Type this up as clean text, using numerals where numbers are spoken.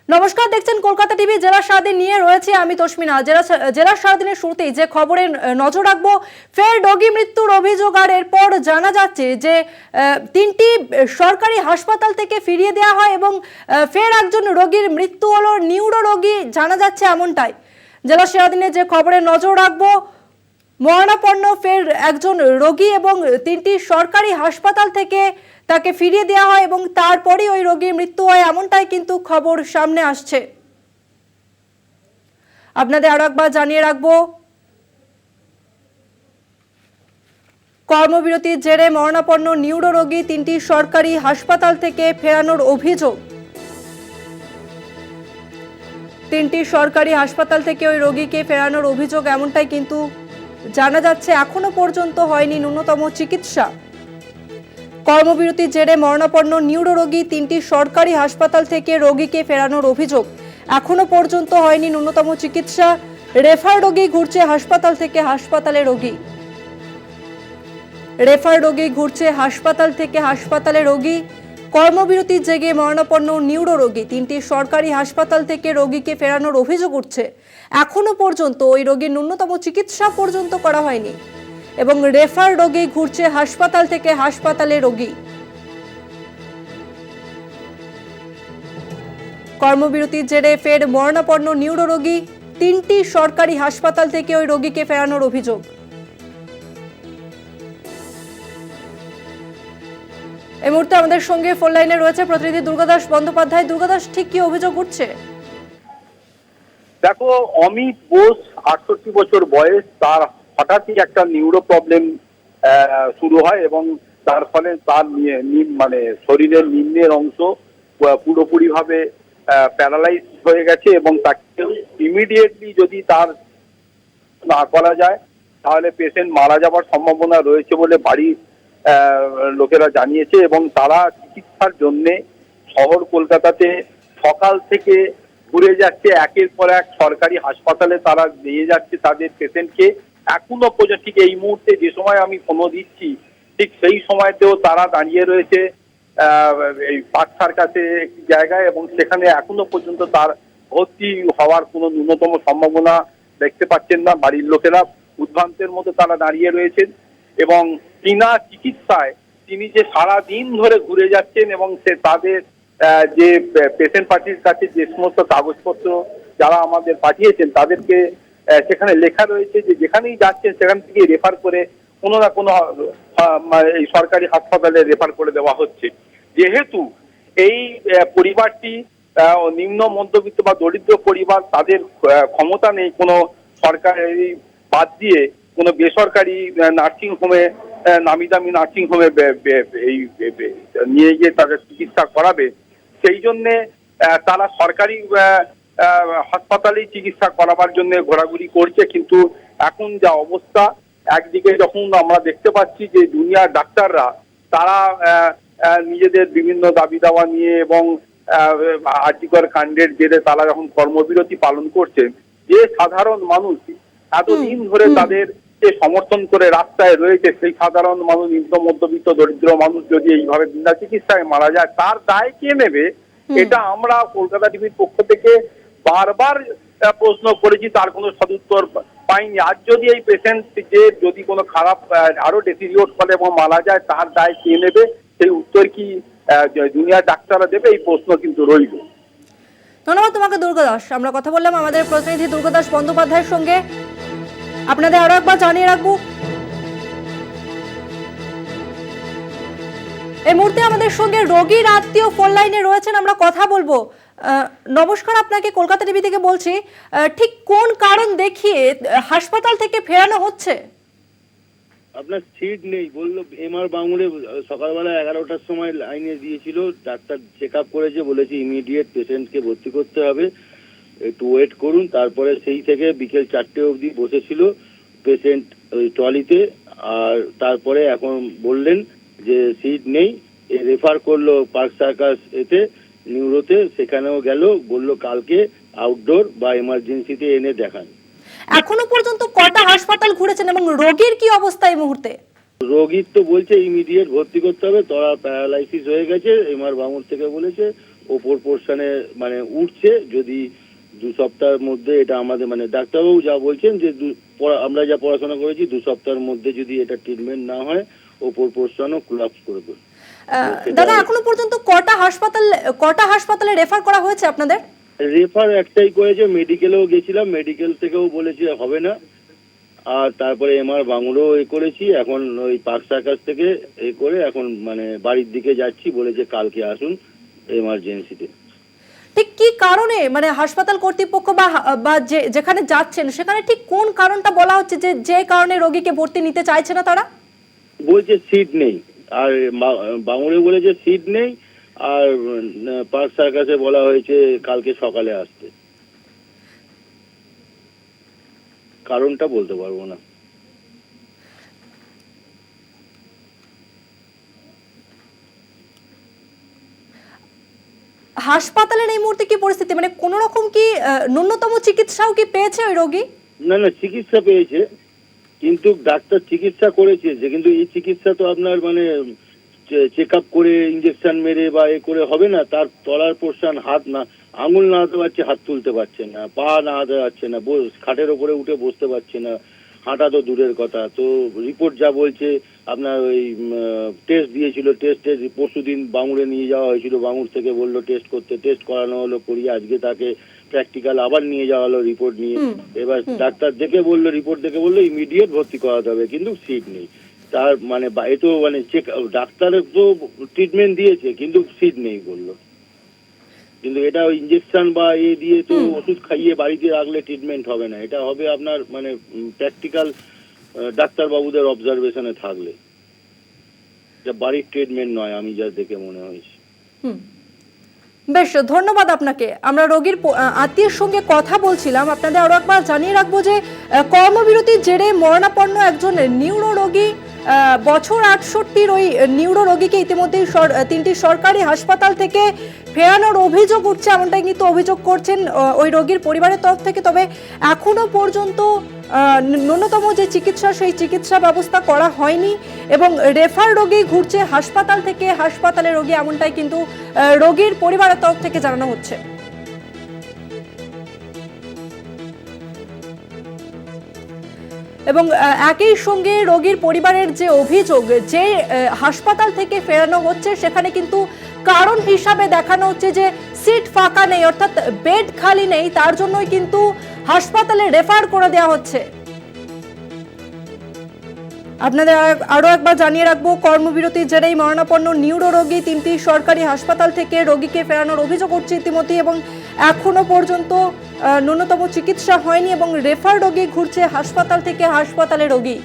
নমস্কার, দেখছেন কলকাতা টিভি। জেলা সারাদিন নিয়ে রয়েছে আমি তস্মিনা। জেলা সারাদিনের শুরুতেই যে খবরে নজর রাখবো, ফের রোগী মৃত্যুর অভিযোগ। আর এরপর জানা যাচ্ছে যে তিনটি সরকারি হাসপাতাল থেকে ফিরিয়ে দেওয়া হয় এবং ফের একজন রোগীর মৃত্যু হলো, নিউরো রোগী জানা যাচ্ছে এমনটাই। জেলা সারাদিনে যে খবরে নজর রাখবো, মরণাপন্ন ফের একজন রোগী এবং তিনটি সরকারি হাসপাতাল থেকে তাকে ফিরিয়ে দেওয়া হয় এবং তারপরই ওই রোগীর মৃত্যু হয়, এমনটাই কিন্তু খবর সামনে আসছে। আপনাদের আরো একবার জানিয়ে রাখবো, কর্মবিরতির জেরে মরণাপন্ন নিউরো রোগী তিনটি সরকারি হাসপাতাল থেকে ফেরানোর অভিযোগ। তিনটি সরকারি হাসপাতাল থেকে ওই রোগীকে ফেরানোর অভিযোগ, এমনটাই কিন্তু জানা যাচ্ছে। এখনো পর্যন্ত হয়নি ন্যূনতম চিকিৎসা। কর্মবিরতির জেরে মরণাপন্ন নিউরো রোগী তিনটি সরকারি হাসপাতাল থেকে রোগীকে ফেরানোর অভিযোগ। এখনো পর্যন্ত হয়নি ন্যূনতম চিকিৎসা। রেফার রোগী ঘুরছে হাসপাতাল থেকে হাসপাতালে রোগী। রেফার রোগী ঘুরছে হাসপাতাল থেকে হাসপাতালে রোগী। কর্মবিরতির জেগে মরণাপন্ন নিউরো রোগী তিনটি সরকারি হাসপাতাল থেকে রোগীকে ফেরানোর অভিযোগ উঠছে। এখনো পর্যন্ত ওই রোগীর ন্যূনতম চিকিৎসা পর্যন্ত করা হয়নি এবং রেফার রোগী ঘুরছে হাসপাতাল থেকে হাসপাতালে রোগী। কর্মবিরতির জেরে ফের মরণাপন্ন নিউরো রোগী তিনটি সরকারি হাসপাতাল থেকে ওই রোগীকে ফেরানোর অভিযোগ। এই মুহূর্তে আমাদের সঙ্গে ফোন লাইনে রয়েছে প্রতিনিধি দুর্গাদাস বন্দ্যোপাধ্যায়। দুর্গাদাস, ঠিক কি অভিযোগ উঠছে? দেখো, অমিত বোস 68 বছর বয়স, তার হঠাৎই একটা নিউরো প্রবলেম শুরু হয় এবং তার ফলে তার মানে শরীরের নিম্নের অংশ পুরোপুরি ভাবে প্যারালাইজ হয়ে গেছে এবং তাকে ইমিডিয়েটলি যদি তার না করা যায় তাহলে পেশেন্ট মারা যাবার সম্ভাবনা রয়েছে বলে বাড়ির লোকেরা জানিয়েছে এবং তারা চিকিৎসার জন্য শহর কলকাতাতে সকাল থেকে ঘুরে যাচ্ছে, একের পর এক সরকারি হাসপাতালে তারা নিয়ে যাচ্ছে তাদের পেশেন্টকে। এখনো পর্যন্ত ঠিক এই মুহূর্তে যে সময় আমি ফোন দিচ্ছি ঠিক সেই সময়তেও তারা দাঁড়িয়ে রয়েছে এই বাচ্চার কাছে একটি জায়গায় এবং সেখানে এখনো পর্যন্ত তার ভর্তি হওয়ার কোনো ন্যূনতম সম্ভাবনা দেখতে পাচ্ছেন না। বাড়ির লোকেরা উদ্ভ্রান্তের মতো তারা দাঁড়িয়ে রয়েছেন এবং বিনা চিকিৎসায় তিনি যে সারা দিন ধরে ঘুরে যাচ্ছেন এবং সে তাদের যে পেশেন্ট পার্টির কাছে যে সমস্ত কাগজপত্র যারা আমাদের পাঠিয়েছেন তাদেরকে সেখানে লেখা রয়েছে যে যেখানেই যাচ্ছেন সেখান থেকে রেফার করে কোনো না কোনো এই সরকারি হাসপাতালে রেফার করে দেওয়া হচ্ছে। যেহেতু এই পরিবারটি নিম্ন মধ্যবিত্ত বা দরিদ্র পরিবার, তাদের ক্ষমতা নেই কোনো সরকারি বাদ দিয়ে কোনো বেসরকারি নার্সিং হোমে, নামি দামি নার্সিং হোমে এই নিয়ে গিয়ে তাদের চিকিৎসা করাবে, সেই জন্যে তারা সরকারি হাসপাতালেই চিকিৎসা করাবার জন্য ঘোরাঘুরি করছে। কিন্তু এখন যা অবস্থা, একদিকে যখন আমরা দেখতে পাচ্ছি যে দুনিয়ার ডাক্তাররা তারা নিজেদের বিভিন্ন দাবি দাওয়া নিয়ে এবং আর্থিকর কাণ্ডের জেরে তারা যখন কর্মবিরতি পালন করছেন, যে সাধারণ মানুষ এতদিন ধরে তাদেরকে সমর্থন করে রাস্তায় রয়েছে, সেই সাধারণ মানুষ, নিম্ন মধ্যবিত্ত দরিদ্র মানুষ যদি এইভাবে বিনা চিকিৎসায় মারা যায় তার দায় কে নেবে? এটা আমরা কলকাতা টিভির পক্ষ থেকে বারবার প্রশ্ন করেছি, তার কোনো সদুত্তর পাইনি। আজ যদি এই পেশেন্ট যে যদি কোনো খারাপ আরো ডেসিরিয়ট করে এবং মারা যায় তার দায় কে নেবে? সেই উত্তর কি দুনিয়ার ডাক্তাররা দেবে? এই প্রশ্ন কিন্তু রইল। ধন্যবাদ তোমাকে দুর্গাদাস। আমরা কথা বললাম আমাদের প্রতিনিধি দুর্গাদাস বন্দ্যোপাধ্যায়ের সঙ্গে। আপনাদের আরো একবার জানিয়ে রাখবো, এই মুহূর্তে আমাদের সঙ্গে রোগীর আত্মীয় ফোন লাইনে রয়েছেন, আমরা কথা বলবো। নমস্কার, আপনাকে কলকাতা টিভি থেকে বলছি। ঠিক কোন কারণ দেখিয়ে হাসপাতাল থেকে ফেরানো হচ্ছে? আপনার সিট নেই বললো, এমআর বাঙুরে সকালবেলা 11টার সময় লাইনে দিয়েছিল, ডাক্তার চেক আপ করেছে, বলেছে ইমিডিয়েট পেশেন্টকে ভর্তি করতে হবে, একটু ওয়েট করুন। তারপরে সেই থেকে বিকেল 4টে অবধি বসেছিল পেশেন্ট ওই ট্রলিতে। আর তারপরে এখন বললেন যে সিট নেই, রেফার করলো পার্ক সার্কাস এতে নিউরোতে, সেখানেও গেল, বললো কালকে আউটডোর বা এমার্জেন্সিতে এনে দেখান। এখনো পর্যন্ত কটা হাসপাতাল ঘুরেছেন এবং রোগীর কি অবস্থা এই মুহূর্তে? রোগীর তো বলছে ইমিডিয়েট ভর্তি করতে হবে, তারা প্যারালাইসিস হয়ে গেছে, এমআর বাঙুর থেকে বলেছে ওপর পোর্শনে মানে উঠছে। যদি 2 সপ্তাহের মধ্যে এটা আমাদের মানে ডাক্তারবাবু যা বলছেন যে আমরা যা পড়াশোনা করেছি 2 সপ্তাহের মধ্যে যদি এটা ট্রিটমেন্ট না হয় ওপর পোর্শনও কোলাপস করে দেবে। দাদা এখনো পর্যন্ত কটা হাসপাতালে রেফার করা হয়েছে আপনাদের? রেফার একটাই করেছে, মেডিকেলেও গেছিলাম, মেডিকেল থেকেও বলেছে হবে না। আর তারপরে এমআর বাঙুরেও করেছি, এখন ওই পার্ক সার্কাস থেকে করে এখন মানে বাড়ির দিকে যাচ্ছি, বলেছে কালকে আসুন এমার্জেন্সিতে। ঠিক কি কারণে মানে হাসপাতাল কর্তৃপক্ষ বা যেখানে যাচ্ছেন সেখানে ঠিক কোন কারণটা বলা হচ্ছে যে কারণে রোগীকে ভর্তি নিতে চাইছে না তারা? বলছে সিট নেই, আর বাঙুরে বলেছে সিট নেই, আর পার্ক সার্কাসে বলা হয়েছে কালকে সকালে আসতে। কারণটা বলতে পারবো না। হাসপাতালের এই মুহূর্তে কি পরিস্থিতি, মানে কোন রকম কি ন্যূনতম চিকিৎসাও কি পেয়েছে ওই রোগী? না চিকিৎসা পেয়েছে, কিন্তু ডাক্তার চিকিৎসা করেছে যে, কিন্তু এই চিকিৎসা তো আপনার মানে চেক আপ করে ইঞ্জেকশন মেরে বা করে হবে না। তার তলার পোর্শন হাত না, আঙুল নাড়াতে পারছে, হাত তুলতে পারছে না, পা নাড়াতে পারছে না, খাটের ওপরে উঠে বসতে পারছে না, হাঁটা তো দূরের কথা। তো রিপোর্ট যা বলছে আপনার ওই টেস্ট দিয়েছিল, টেস্টের পরশুদিন বাঙুরে নিয়ে যাওয়া হয়েছিল, বাঙুর থেকে বললো টেস্ট করতে, টেস্ট করানো হলো, করিয়ে আজকে তাকে প্র্যাকটিক্যাল আবার নিয়ে যাওয়া হলো রিপোর্ট নিয়ে। এবার ডাক্তার দেখে বললো, রিপোর্ট দেখে বললো ইমিডিয়েট ভর্তি করাতে হবে, কিন্তু সিট নেই। তার মানে এ তো মানে চেক ডাক্তারের তো ট্রিটমেন্ট দিয়েছে কিন্তু সিট নেই বললো। কিন্তু এটা ইঞ্জেকশন বা দিয়ে তো ওষুধ খাইয়ে বাড়িতে রাখলে ট্রিটমেন্ট হবে না, এটা হবে আপনার মানে প্র্যাকটিক্যাল ডাক্তারবাবুদের অবজারভেশনে থাকলে, এটা বাড়ির ট্রিটমেন্ট নয় আমি যা দেখে মনে হয়েছে। বেশ, ধন্যবাদ আপনাকে। আমরা রোগীর আত্মীয়ের সঙ্গে কথা বলছিলাম। আপনাদের আরো একবার জানিয়ে রাখবো যে কর্মবিরতির জেরে মরণাপন্ন একজন নিউরো রোগী, বছর 68 ওই নিউরো রোগীকে ইতিমধ্যেই 3টি সরকারি হাসপাতাল থেকে ফেরানোর অভিযোগ উঠছে, এমনটাই কিন্তু অভিযোগ করছেন ওই রোগীর পরিবারের তরফ থেকে। তবে এখনো পর্যন্ত ন্যূনতম যে চিকিৎসা সেই চিকিৎসা ব্যবস্থা করা হয়নি এবং রেফার রোগী ঘুরছে হাসপাতাল থেকে হাসপাতালে রোগী, এমনটাই কিন্তু রোগীর পরিবারের তরফ থেকে জানানো হচ্ছে। এবং একই সঙ্গে রোগীর পরিবারের যে অভিযোগ যে হাসপাতাল থেকে ফেরানো হচ্ছে সেখানে কিন্তু কারণ হিসাবে দেখানো হচ্ছে যে সিট ফাঁকা নেই, অর্থাৎ বেড খালি নেই, তার জন্যই কিন্তু হাসপাতালে রেফার করে দেওয়া হচ্ছে। আপনাদের আরো একবার জানিয়ে রাখবো, কর্মবিরতির জেরেই মরণাপন্ন নিউরো রোগী 3টি সরকারি হাসপাতাল থেকে রোগীকে ফেরানোর অভিযোগ উঠছে ইতিমধ্যে এবং এখনো পর্যন্ত ন্যূনতম চিকিৎসা হয়নি এবং রেফার রোগী ঘুরছে হাসপাতাল থেকে হাসপাতালে রোগী।